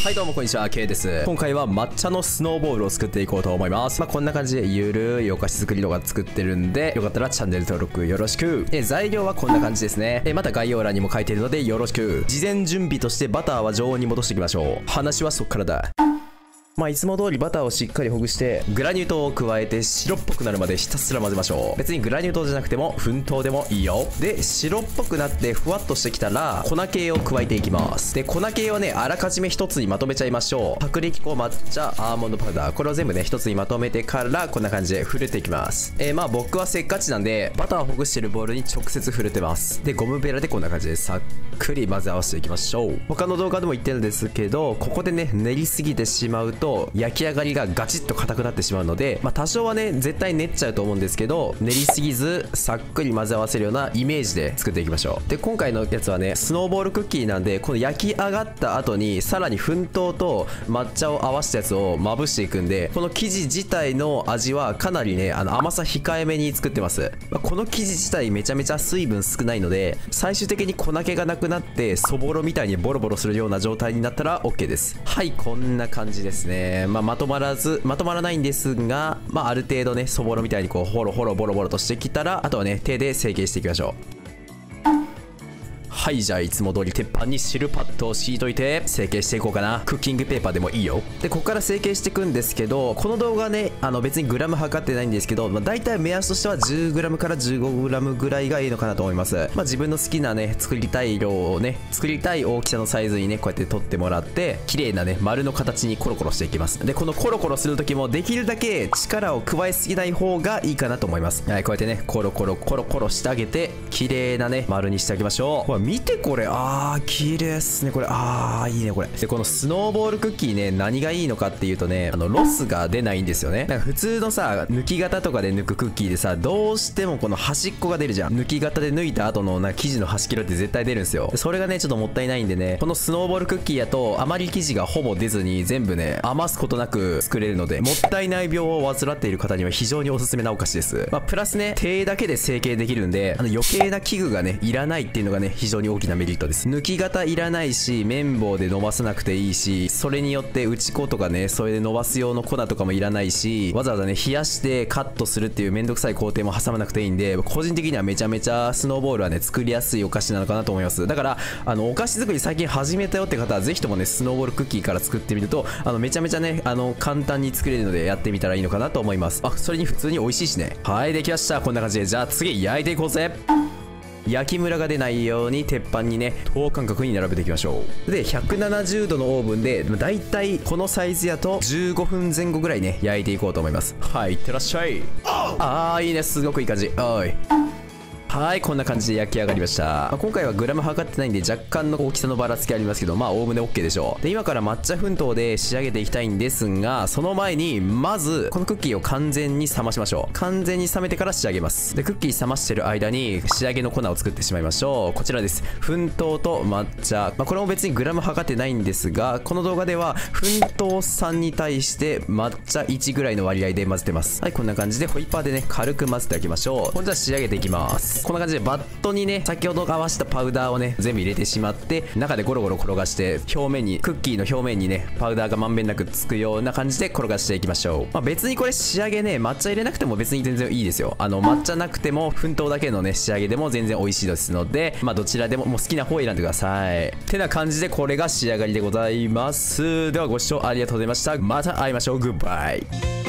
はいどうもこんにちは、K です。今回は抹茶のスノーボールを作っていこうと思います。こんな感じでゆるいお菓子作り動画作ってるんで、よかったらチャンネル登録よろしく。材料はこんな感じですね。また概要欄にも書いてるのでよろしく。事前準備としてバターは常温に戻していきましょう。話はそっからだ。いつも通りバターをしっかりほぐしてグラニュー糖を加えて白っぽくなるまでひたすら混ぜましょう。別にグラニュー糖じゃなくても粉糖でもいいよ。で白っぽくなってふわっとしてきたら粉系を加えていきます。で粉系をねあらかじめ一つにまとめちゃいましょう。薄力粉、抹茶、アーモンドパウダー、これを全部ね一つにまとめてからこんな感じでふるっていきます。僕はせっかちなんでバターをほぐしてるボウルに直接ふるってます。でゴムベラでこんな感じでさっくり混ぜ合わせていきましょう。他の動画でも言ってるんですけど、ここでね練りすぎてしまうと焼き上がりがガチッと硬くなってしまうので、多少はね絶対練っちゃうと思うんですけど、練りすぎずさっくり混ぜ合わせるようなイメージで作っていきましょう。で今回のやつはねスノーボールクッキーなんで、この焼き上がった後にさらに粉糖と抹茶を合わせたやつをまぶしていくんで、この生地自体の味はかなりね甘さ控えめに作ってます。この生地自体めちゃめちゃ水分少ないので、最終的に粉気がなくなってそぼろみたいにボロボロするような状態になったら OK です。はい、こんな感じですね。まとまらないんですが、ある程度ねそぼろみたいにこうホロホロボロボロとしてきたら、あとはね手で成形していきましょう。はい、じゃあいつも通り鉄板にシルパッドを敷いといて成形していこうかな。クッキングペーパーでもいいよ。でここから成形していくんですけど、この動画ね別にグラム測ってないんですけど、大体目安としては 10g から 15g ぐらいがいいのかなと思います。自分の好きなね作りたい量をね作りたい大きさのサイズにねこうやって取ってもらって、綺麗なね丸の形にコロコロしていきます。でこのコロコロする時もできるだけ力を加えすぎない方がいいかなと思います。はい、こうやってねコロコロコロコロしてあげて綺麗なね丸にしてあげましょう。見てこれ、綺麗っすねこれ。いいねこれ。でこのスノーボールクッキーね何がいいのかっていうとね、ロスが出ないんですよね。なんか普通のさ抜き型とかで抜くクッキーでさ、どうしてもこの端っこが出るじゃん。抜き型で抜いた後の生地の端切れって絶対出るんですよ。それがねちょっともったいないんでね、このスノーボールクッキーやとあまり生地がほぼ出ずに全部ね余すことなく作れるので、もったいない病を患っている方には非常におすすめなお菓子です。プラスね手だけで成形できるんで、余計な器具がねいらないっていうのがね非常に大きなメリットです。抜き型いらないし、綿棒で伸ばさなくていいし、それによって打ち粉とかねそれで伸ばす用の粉とかもいらないし、わざわざね冷やしてカットするっていうめんどくさい工程も挟まなくていいんで、個人的にはめちゃめちゃスノーボールはね作りやすいお菓子なのかなと思います。だからお菓子作り最近始めたよって方はぜひともねスノーボールクッキーから作ってみるとめちゃめちゃね簡単に作れるのでやってみたらいいのかなと思います。それに普通に美味しいしね。はい、できました。こんな感じで、じゃあ次焼いていこうぜ。焼きムラが出ないように鉄板にね等間隔に並べていきましょう。で170度のオーブンでだいたいこのサイズやと15分前後ぐらいね焼いていこうと思います。はい、いってらっしゃい。いいね、すごくいい感じ。はい、こんな感じで焼き上がりました。今回はグラム測ってないんで若干の大きさのばらつきありますけど、おおむね OK でしょう。で今から抹茶粉糖で仕上げていきたいんですが、その前にまずこのクッキーを完全に冷ましましょう。完全に冷めてから仕上げます。でクッキー冷ましてる間に仕上げの粉を作ってしまいましょう。こちらです。粉糖と抹茶、これも別にグラム測ってないんですが、この動画では粉糖3に対して抹茶1ぐらいの割合で混ぜてます。はい、こんな感じでホイッパーでね軽く混ぜていきましょう。ほんじゃ仕上げていきます。こんな感じでバットにね先ほど合わせたパウダーをね全部入れてしまって、中でゴロゴロ転がして表面にクッキーの表面にねパウダーがまんべんなくつくような感じで転がしていきましょう。別にこれ仕上げね抹茶入れなくても別に全然いいですよ。抹茶なくても粉糖だけのね仕上げでも全然美味しいですので、どちらでももう好きな方を選んでください。てな感じでこれが仕上がりでございます。ではご視聴ありがとうございました。また会いましょう。グッバイ。